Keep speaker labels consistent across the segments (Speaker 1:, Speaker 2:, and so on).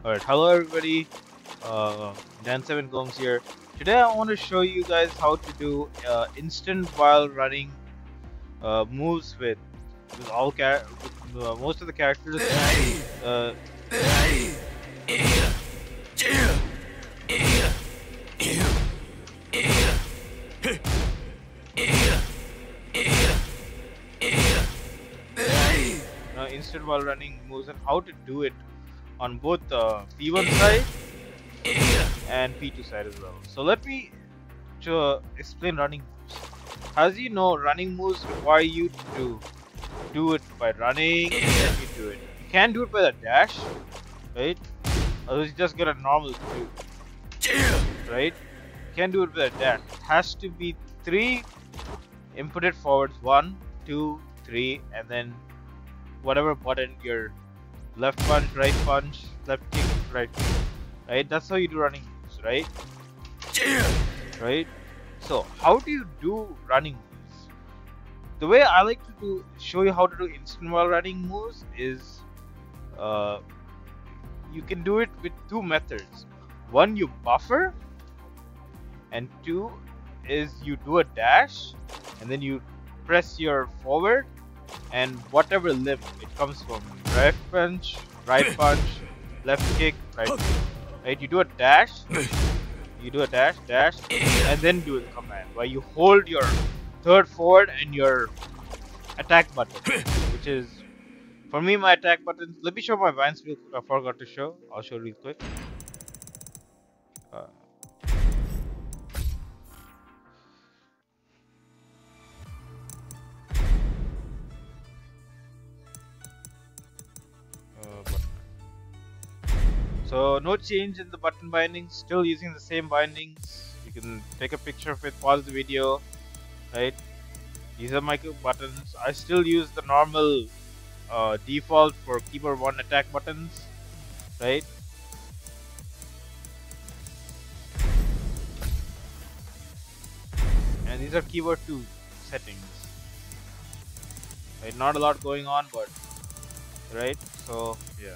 Speaker 1: Alright, hello everybody, Dan7 Gongs here. Today I want to show you guys how to do instant while running moves with most of the characters. Instant while running moves and how to do it on both P1 side and P2 side as well. So let me explain running moves. As you know, running moves require you to do it by running, and then you do it. You can't do it by the dash, right? Otherwise you just get a normal 2, right? You can't do it by the dash. It has to be 3 inputted forwards, 1, 2, 3, and then whatever button your left punch, right punch, left kick, right kick, right? That's how you do running moves, right? Right? So how do you do running moves? The way I like to show you how to do instant while running moves is you can do it with 2 methods. One, you buffer, and 2 is you do a dash and then you press your forward and whatever limb it comes from, left punch, right punch, left kick, right kick, right? You do a dash, dash, and then do the command where you hold your third forward and your attack button, which is, for me, my attack button. Let me show my vines real quick. I forgot to show. I'll show real quick. So no change in the button bindings, still using the same bindings. You can take a picture of it, pause the video, right? These are my buttons. I still use the normal default for keyboard 1 attack buttons, right? And these are keyboard 2 settings, right? Not a lot going on, but right? So yeah.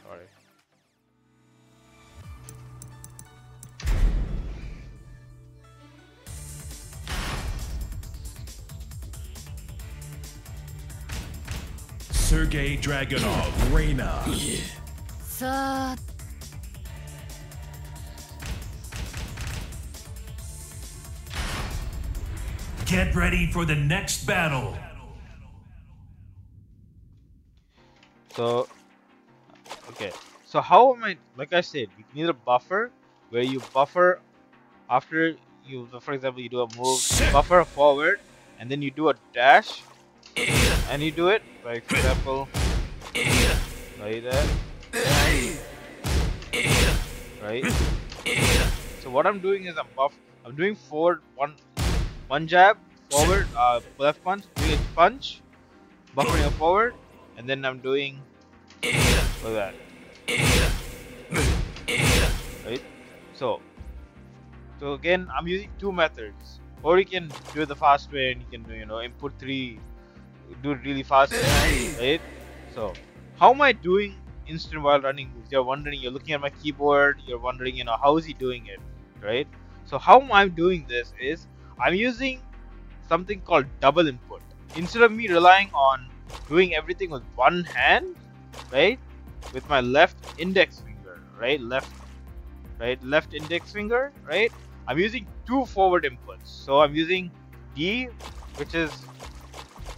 Speaker 1: Sorry.
Speaker 2: Sergey Dragunov, Reina.
Speaker 3: So
Speaker 2: Get ready for the next battle.
Speaker 1: So, okay. So how am I? Like I said, you can either buffer, where you buffer after you, for example, you do a move, buffer forward, and then you do a dash, and you do it, like for example, like that, right? So what I'm doing is I'm doing forward one jab, forward, left punch, doing a punch, buffering a forward, and then I'm doing like that, right? So again, I'm using 2 methods, or you can do it the fast way and you can do, input 3, do it really fast, right? So how am I doing instant while running moves? You're wondering, you're looking at my keyboard, you're wondering, how is he doing it, right? So how I'm doing this is I'm using something called double input. Instead of me relying on doing everything with one hand, right, with my left index finger, right, left index finger, right, I'm using 2 forward inputs. So I'm using D, which is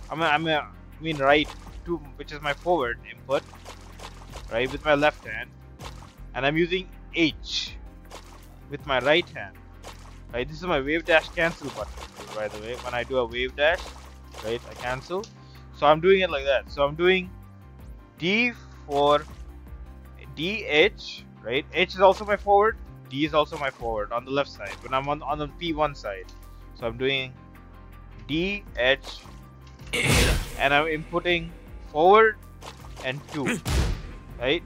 Speaker 1: right 2, which is my forward input, right, with my left hand, and I'm using H with my right hand, right. This is my wave dash cancel button, by the way. When I do a wave dash, right, I cancel. So I'm doing it like that. So I'm doing D for DH, right? H is also my forward, D is also my forward on the left side when I'm on the P1 side. So I'm doing D, H, and I'm inputting forward and 2, right?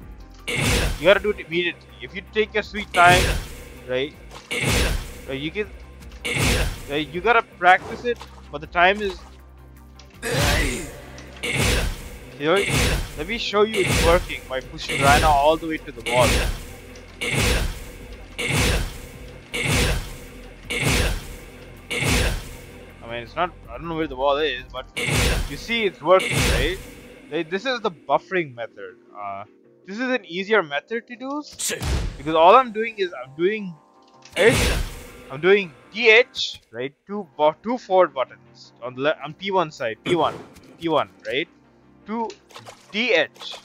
Speaker 1: You gotta do it immediately. If you take your sweet time, right, you can, you gotta practice it, but the time is, let me show you it's working by pushing Rhino all the way to the wall. I mean, it's not, I don't know where the wall is, but you see it's working, right? This is the buffering method. This is an easier method to do, because all I'm doing is I'm doing DH, right? Two forward buttons on the on P1 side, P1, right? To DH,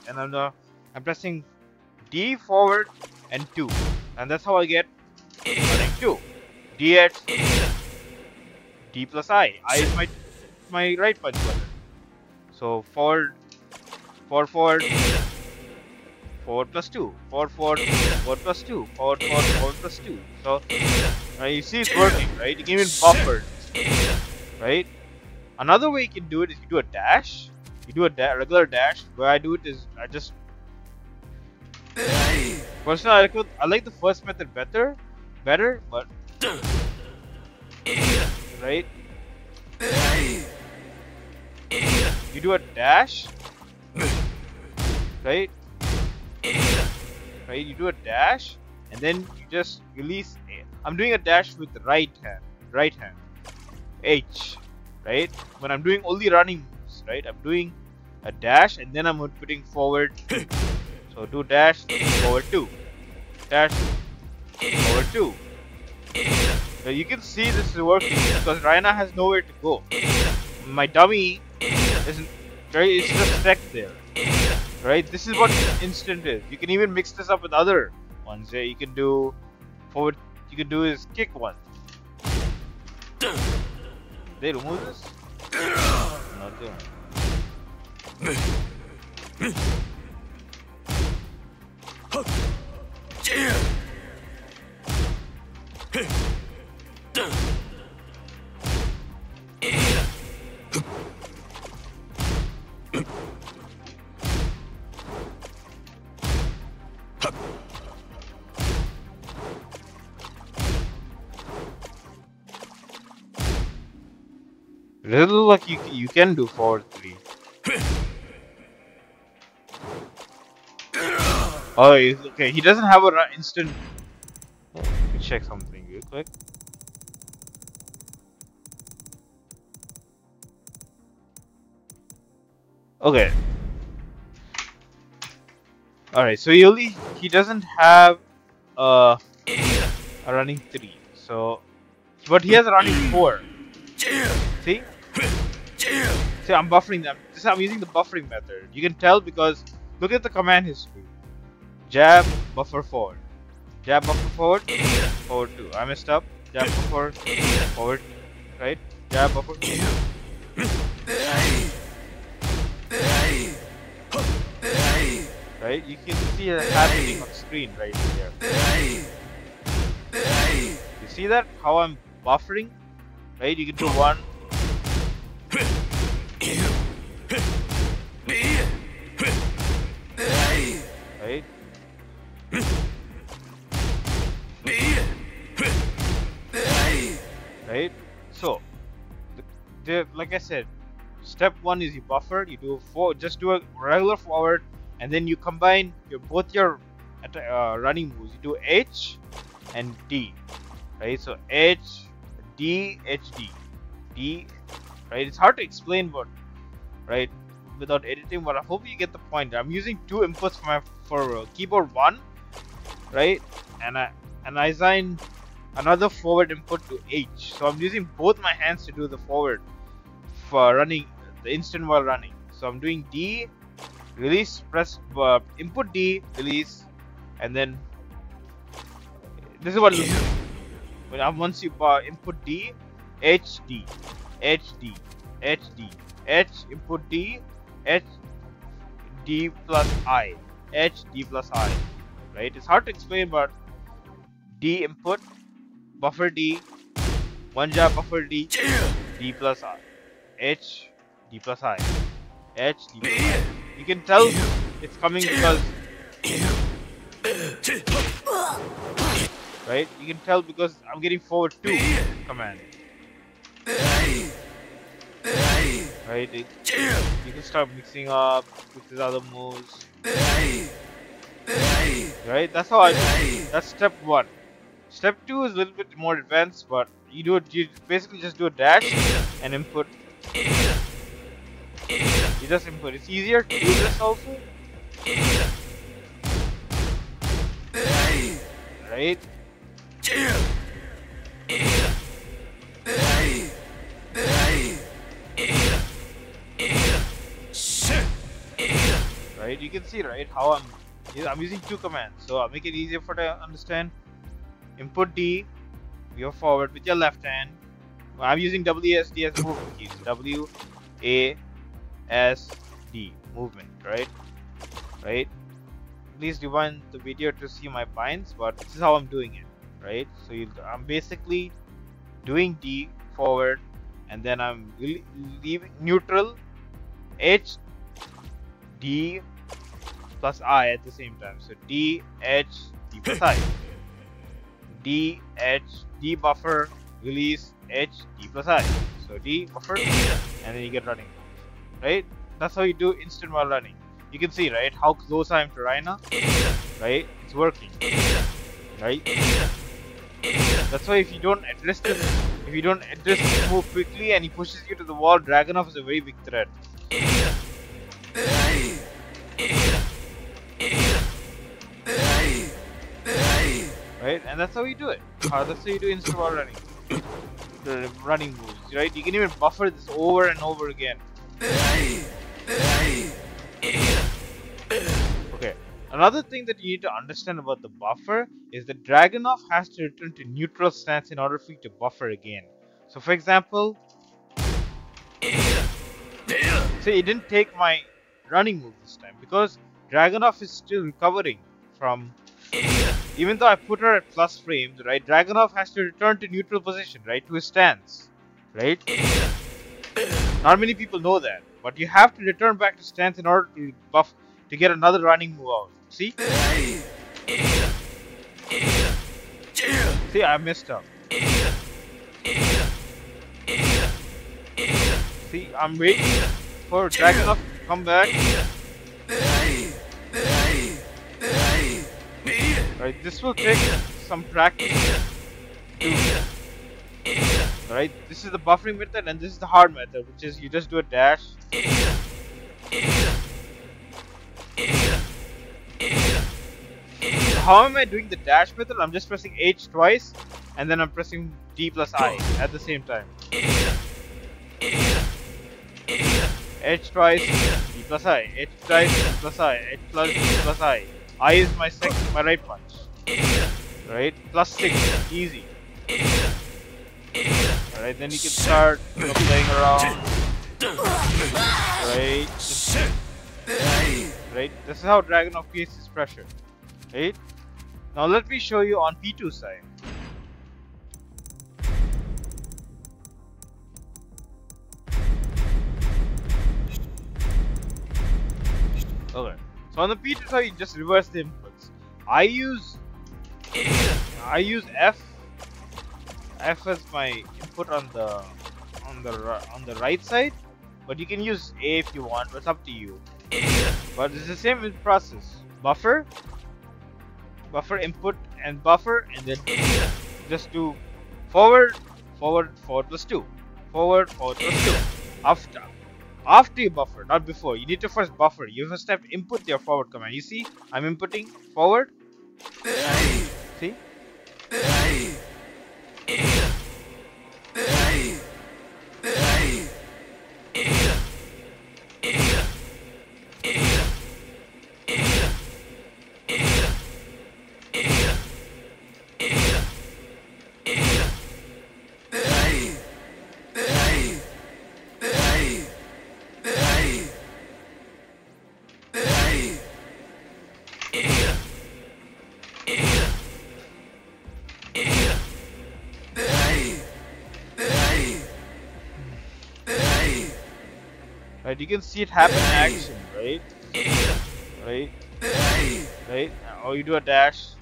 Speaker 1: and I'm pressing D forward and 2, and that's how I get running 2. DH, D plus I. I is my right punch button. So forward plus 2, forward plus 2, forward plus 2. So you see it's working, right? You can even buffer, right? Another way you can do it is you do a dash. You do a regular dash. The way I do it is I just personally I like the first method better, but right. You do a dash, right? You do a dash, and then you just release. I'm doing a dash with the right hand, H, right? When I'm doing only running moves, right? I'm doing a dash, and then I'm putting forward 2. So do dash, forward 2, dash, forward 2. So you can see this is working because Rhino has nowhere to go. My dummy isn't, right? It's just stuck there, right? This is what instant is. You can even mix this up with other ones. Yeah, you can do forward. You can do is kick one. They remove this? Not there. It doesn't look like you can do forward 3. Oh, okay. He doesn't have a instant. Let me check something real quick. Okay. All right. So he doesn't have a running 3. So, but he has a running 4. See? See, I'm buffering them. I'm using the buffering method. You can tell because look at the command history. Jab, buffer forward. Jab, buffer forward, forward 2. I messed up. Jab, buffer forward, right? Jab, buffer. Right? You can see it happening on screen right here. You see that? How I'm buffering? Right? You can do one. Right? Right? So, like I said, step 1 is you buffer. You do just do a regular forward, and then you combine both your running moves. You do H and D, right? So H, D, H, D, D, right? It's hard to explain, but right, without editing, but I hope you get the point. I'm using 2 inputs for keyboard 1, right? And I assign another forward input to H. So I'm using both my hands to do the forward for running the instant while running. So I'm doing D, release, press input D, release, and then this is what it looks like. When once you input D, H, D, H, D, H, D, H, input D, H, D plus I, H, D plus I, right? It's hard to explain, but D input, buffer D, one jab buffer D, D plus I, H, D plus I, H, D plus I. You can tell it's coming because, right? You can tell because I'm getting forward 2 command. Right? You can start mixing up with these other moves. Right? That's how I do it. That's step 1. Step 2 is a little bit more advanced, but you do it. You basically just do a dash and input. You just input. It's easier to do this also. Right? Right? You can see, right, how I'm using 2 commands, so I'll make it easier for to understand. Input D, you're forward with your left hand. I'm using WASD as movement keys. WASD movement, right? Right? Please rewind the video to see my binds, but this is how I'm doing it, right? So I'm basically doing D forward, and then I'm leaving neutral H D plus I at the same time. So D H D plus I. D H D buffer release H D plus I. So D buffer and then you get running, right? That's how you do instant while running. You can see, right, how close I am to Reina, right? It's working, right? That's why if you don't address this move quickly and he pushes you to the wall, Dragunov is a very big threat. Right, and that's how you do it. That's how you do instant while running. The running moves, right? You can even buffer this over and over again. Okay, another thing that you need to understand about the buffer is that Dragunov has to return to neutral stance in order for you to buffer again. So for example, say it didn't take my running move this time because Dragunov is still recovering from, even though I put her at plus frames, right? Dragunov has to return to neutral position, right? To his stance, right? Not many people know that, but you have to return back to stance in order to buff, to get another running move out. See? See, I messed up. See, I'm waiting for Dragunov to come back. Right, this will take some practice. Right, this is the buffering method and this is the hard method, which is you just do a dash. So how am I doing the dash method? I'm just pressing H twice and then I'm pressing D plus I at the same time. H twice, D plus I, H twice, D plus I, H plus D plus I. I is my my right punch. Right? Plus 6, easy. Alright, then you can start playing around. Right? Right? This is how Dragunov creates his pressure. Right? Now let me show you on P2 side. Okay. So on the P2 side, you just reverse the inputs. I use F as my input on the right side, but you can use A if you want. But it's up to you. But it's the same process. Buffer input and buffer, and then just do forward plus 2, forward plus 2. After you buffer, not before. You need to first buffer. You first have to input your forward command. You see, I'm inputting forward. See? Right, you can see it happen in action, right? Right? Right? Or you do a dash.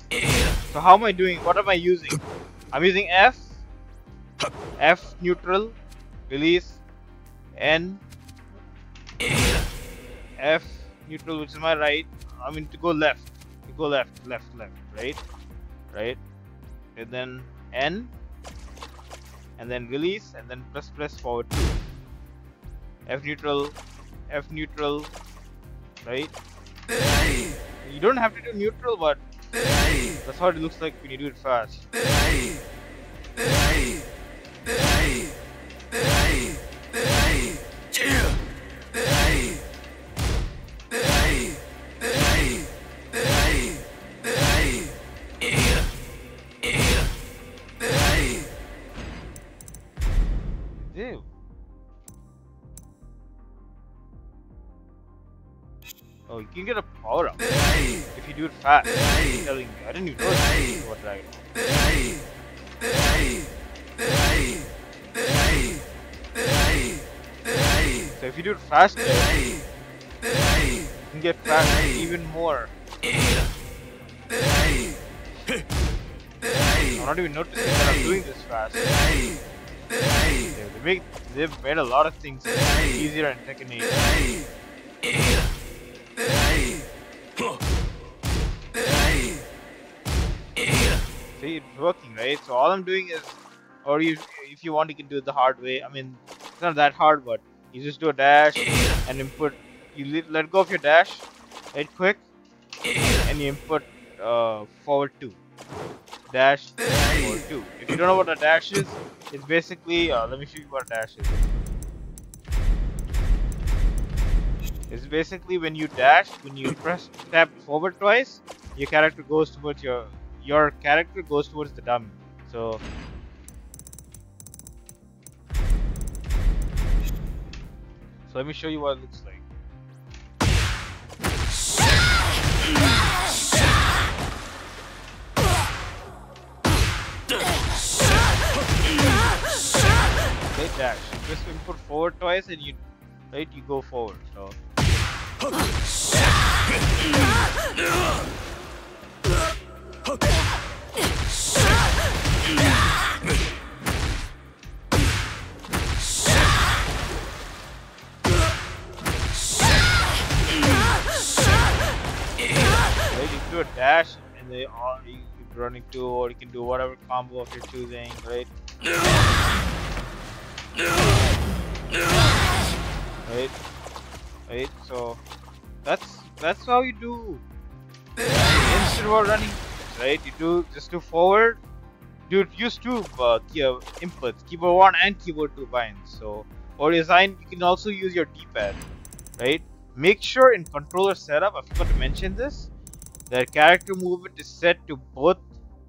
Speaker 1: So how am I doing? What am I using? I'm using F neutral, release, N, F neutral, which is my right. I mean to go left. You go left, right? Right? And then N, and then release, and then press forward 2. F neutral, right? You don't have to do neutral, but that's how it looks like when you do it fast. Dude. Oh, you can get a power up if you do it fast. I'm telling you, I didn't even know this about Dragon Ball. So if you do it faster, you can get faster even more. I'm not even noticing that I'm doing this fast. They've made a lot of things easier in Tekken 8. See, it's working, right? So all I'm doing is, or if you want, you can do it the hard way. I mean, it's not that hard, but you just do a dash and input. You let go of your dash, right quick, and you input forward 2. Dash forward 2. If you don't know what a dash is, it's basically, let me show you what a dash is. It's basically when you dash, when you tap forward twice, your character goes towards your character goes towards the dummy. So let me show you what it looks like. Okay, dash. Just input forward twice and you go forward. So you do a dash and they all you keep running to, or you can do whatever combo of your choosing, right? Right. So that's how you do instant while running, right? You just do forward. Use 2 inputs, keyboard 1 and keyboard 2 binds. So or design, you can also use your D-pad, right? Make sure in controller setup, I forgot to mention this, that character movement is set to both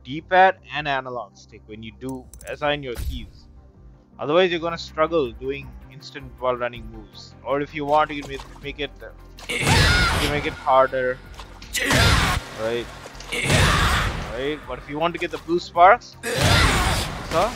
Speaker 1: D-pad and analog stick when you do assign your keys. Otherwise, you're gonna struggle doing instant while running moves. Or if you want, you can make it harder, right? Right. But if you want to get the blue sparks, so.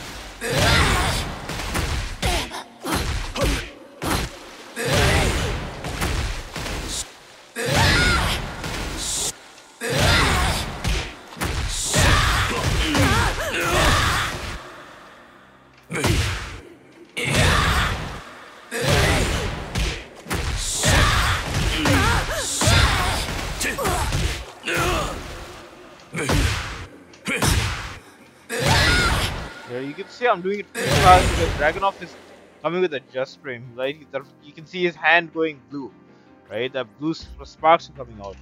Speaker 1: You can see I'm doing it pretty fast because Dragunov is coming with a just frame, right? You can see his hand going blue, right? The blue sparks are coming out.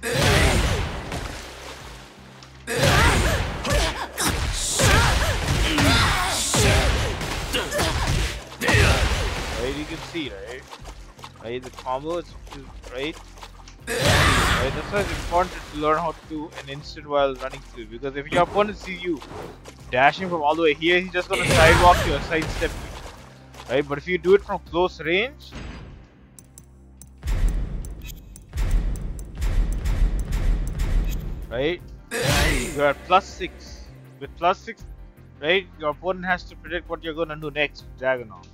Speaker 1: Right, you can see, right? Right, the combo is right. Right, that's why it's important to learn how to do an instant while running through, because if your opponent sees you dashing from all the way here, he's just gonna sidewalk you or sidestep you, right? But if you do it from close range, right, you're at +6. With +6, right, your opponent has to predict what you're gonna do next with Dragunov.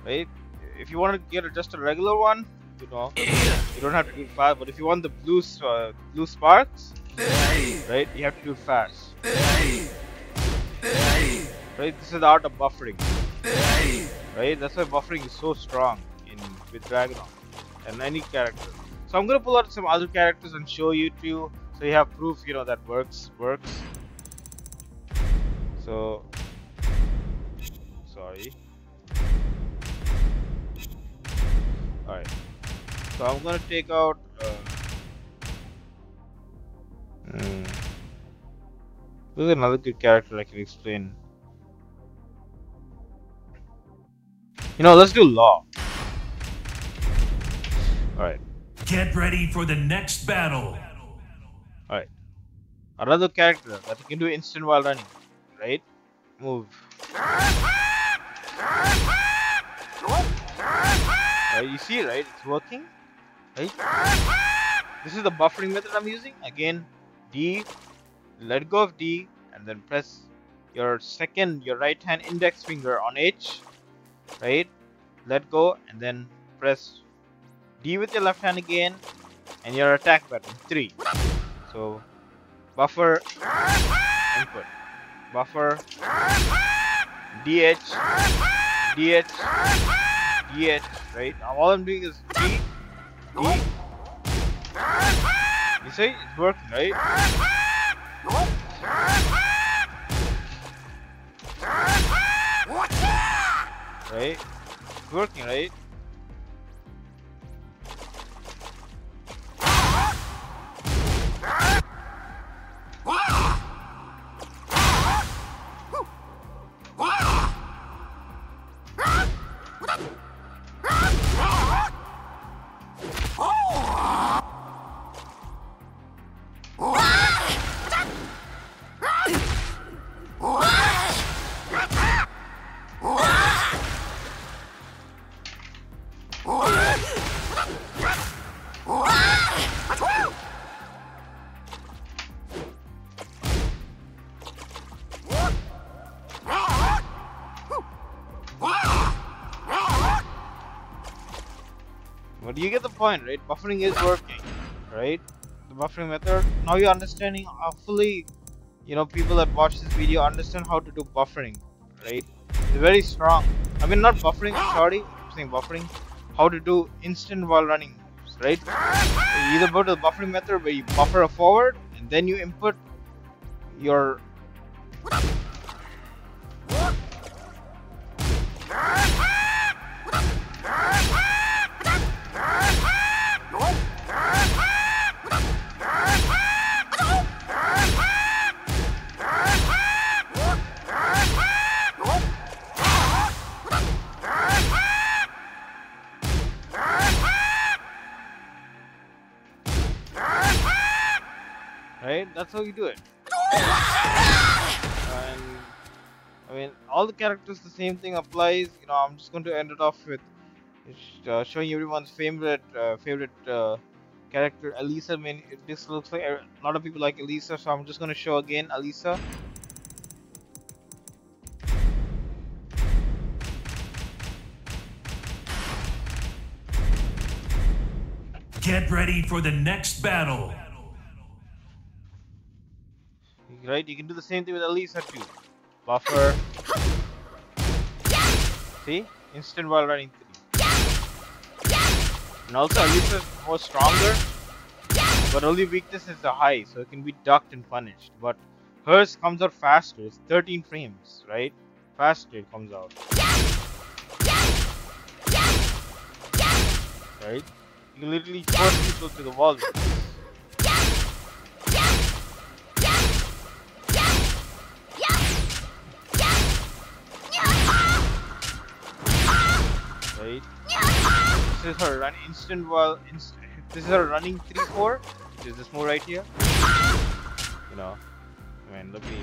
Speaker 1: right? If you want to get just a regular one, you know, you don't have to do it fast. But if you want the blue sparks, right, you have to do it fast. Right, this is the art of buffering. Right, that's why buffering is so strong with Dragunov and any character. So I'm gonna pull out some other characters and show you too, so you have proof, you know, that works. So sorry. All right. So I'm gonna take out. This is another good character I can explain. You know, let's do Law. Alright.
Speaker 2: Get ready for the next battle.
Speaker 1: Alright. Another character that you can do instant while running. Right? Move. Right, you see, right? It's working. Right? This is the buffering method I'm using. Again, D. Let go of D. And then press your right hand index finger on H. Right? Let go. And then press D with your left hand again. And your attack button. 3. So, buffer. Input. Buffer. DH. DH. DH. Right? Now all I'm doing is D. D. You see? It's working, right? Right? It's working, right? But you get the point, right? Buffering is working, right? The buffering method. Now you're understanding fully, you know, people that watch this video understand how to do buffering, right? It's very strong. I mean, not buffering, sorry, I'm saying buffering. How to do instant while running moves, right? You either go to the buffering method where you buffer a forward and then you input your right? That's how you do it. And I mean, all the characters, the same thing applies. You know, I'm just going to end it off with showing everyone's favorite character, Elisa. I mean, this looks like a lot of people like Elisa, so I'm just going to show again Elisa.
Speaker 2: Get ready for the next battle.
Speaker 1: Right, you can do the same thing with Elisa too. Buffer. See? Instant while running 3. And also Elisa is more stronger, but only weakness is the high, so it can be ducked and punished. But hers comes out faster. It's 13 frames, right? Faster it comes out. Right? You can literally force people to the wall with this. Right? This is her run instant while this is her running 3-4. There's this move right here. You know, I mean, let me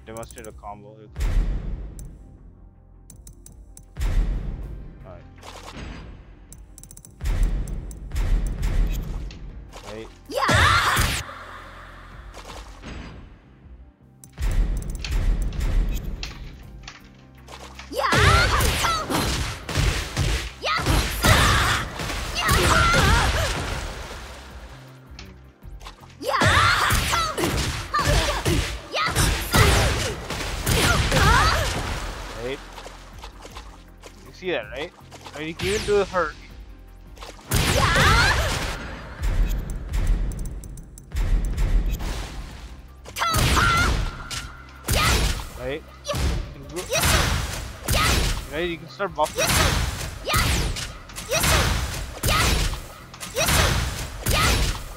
Speaker 1: demonstrate a combo. Alright. Right. see that, right? Right, you can even do her. Right? Right, you can start buffering.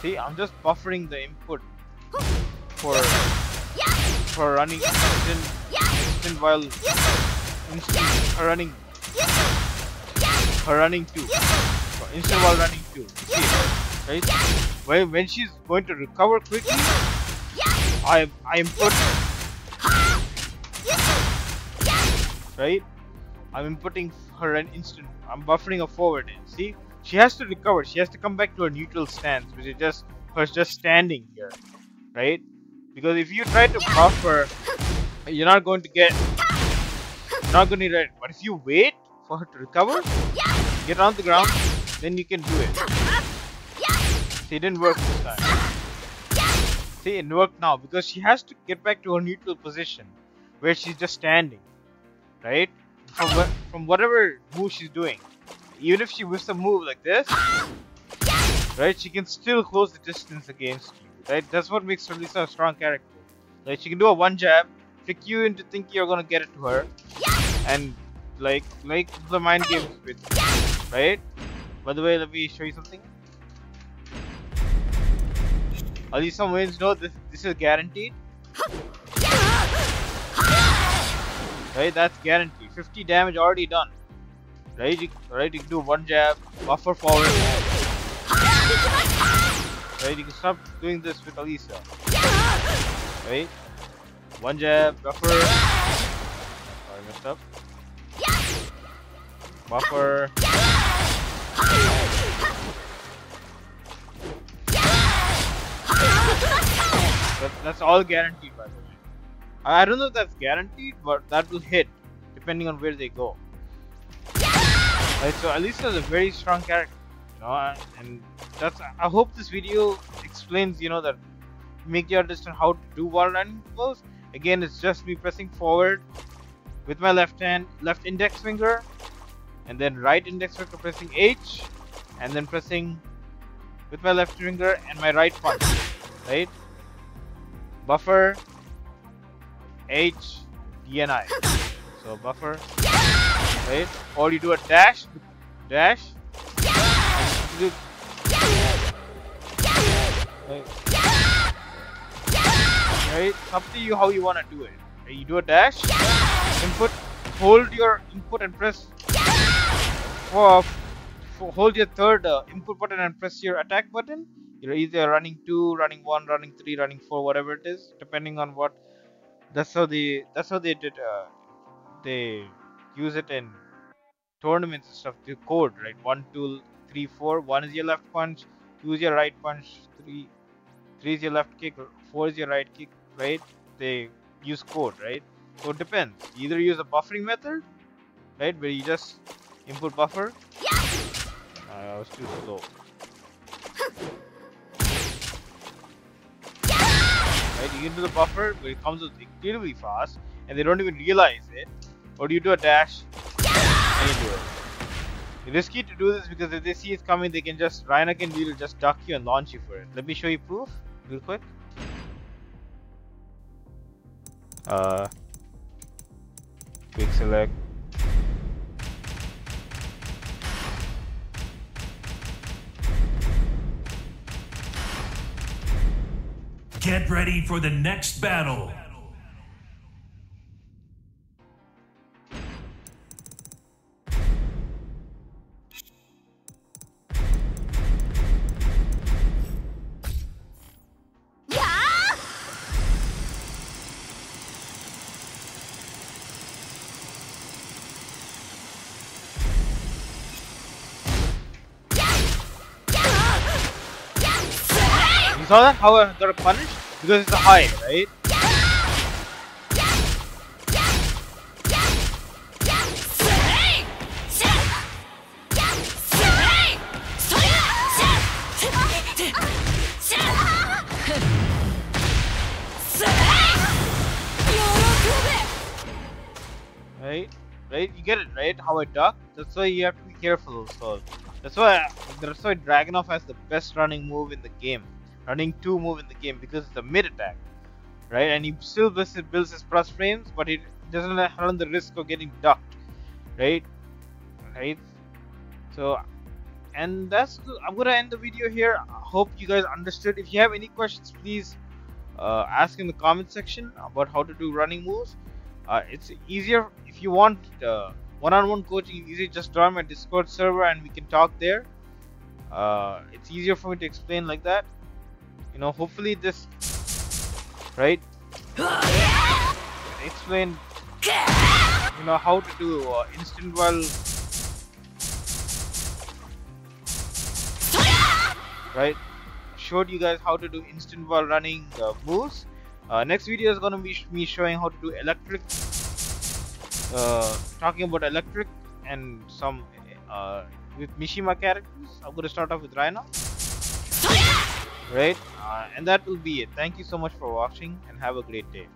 Speaker 1: See, I'm just buffering the input for running instant while running 2. For instant while running 2. See, right? When she's going to recover quickly, I input. Right? I'm inputting her an instant. I'm buffering her forward. See? She has to recover. She has to come back to her neutral stance, which is just her just standing here. Right? Because if you try to buff her, you're not going to get. You're not going to get it. But if you wait for her to recover, get on the ground, then you can do it. See, it didn't work this time. See, it worked now because she has to get back to her neutral position where she's just standing. Right? From whatever move she's doing. Even if she whiffs a move like this, right, she can still close the distance against you. Right? That's what makes her Lisa a strong character. Like, she can do a one jab, trick you into thinking you're gonna get it to her, and like the mind games with you, right? By the way, let me show you something. At least some wins know this is guaranteed. Right, that's guaranteed. 50 damage already done. Right, you can do one jab, buffer forward. Right, you can stop doing this with Alisa. Right, one jab, buffer. Sorry, messed up. Buffer. That's all guaranteed, by the way. I don't know if that's guaranteed, but that will hit depending on where they go. Right, so Alisa is a very strong character, you know, and that's. I hope this video explains, you know, that make you understand how to do wall running flows. Again, it's just me pressing forward with my left index finger, and then right index finger pressing H, and then pressing with my left finger and my right punch. Right, buffer. H, D, and I. So buffer, right? Or you do a dash, right? Right? It's up to you how you want to do it. Right? You do a dash, input, hold your input and press. Hold your third input button and press your attack button. You're either running 2, running 1, running 3, running 4, whatever it is, depending on what. That's how they did. They use it in tournaments and stuff. The code, right? 1, 2, 3, 4. 1 is your left punch. 2 is your right punch. 3 is your left kick. 4 is your right kick. Right? They use code, right? So it depends. You either use a buffering method, right, where you just input buffer. I was too slow. Right, you can do the buffer, but it comes out incredibly fast, and they don't even realize it. Or do you do a dash, and you do it. It's risky to do this because if they see it coming, they can just Rainakin will just duck you and launch you for it. Let me show you proof, real quick. Quick select.
Speaker 2: Get ready for the next battle.
Speaker 1: You saw that? How I got a punish? Because it's a high, right? Right? right? You get it, right? How I duck. That's why you have to be careful. So that's why Dragunov has the best running move in the game, running 2 move in the game, because it's a mid attack, right? And he still builds his plus frames, but it doesn't run the risk of getting ducked, right? Right. So, and I'm gonna end the video here. I hope you guys understood. If you have any questions, please ask in the comment section about how to do running moves. It's easier if you want one-on-one coaching. Easy, just join my Discord server and we can talk there. It's easier for me to explain like that. You know, hopefully this, right? Explain, you know, how to do instant while, right? Showed you guys how to do instant while running moves. Next video is gonna be me showing how to do electric, talking about electric and some with Mishima characters. I'm gonna start off with Rhino, right? And that will be it. Thank you so much for watching and have a great day.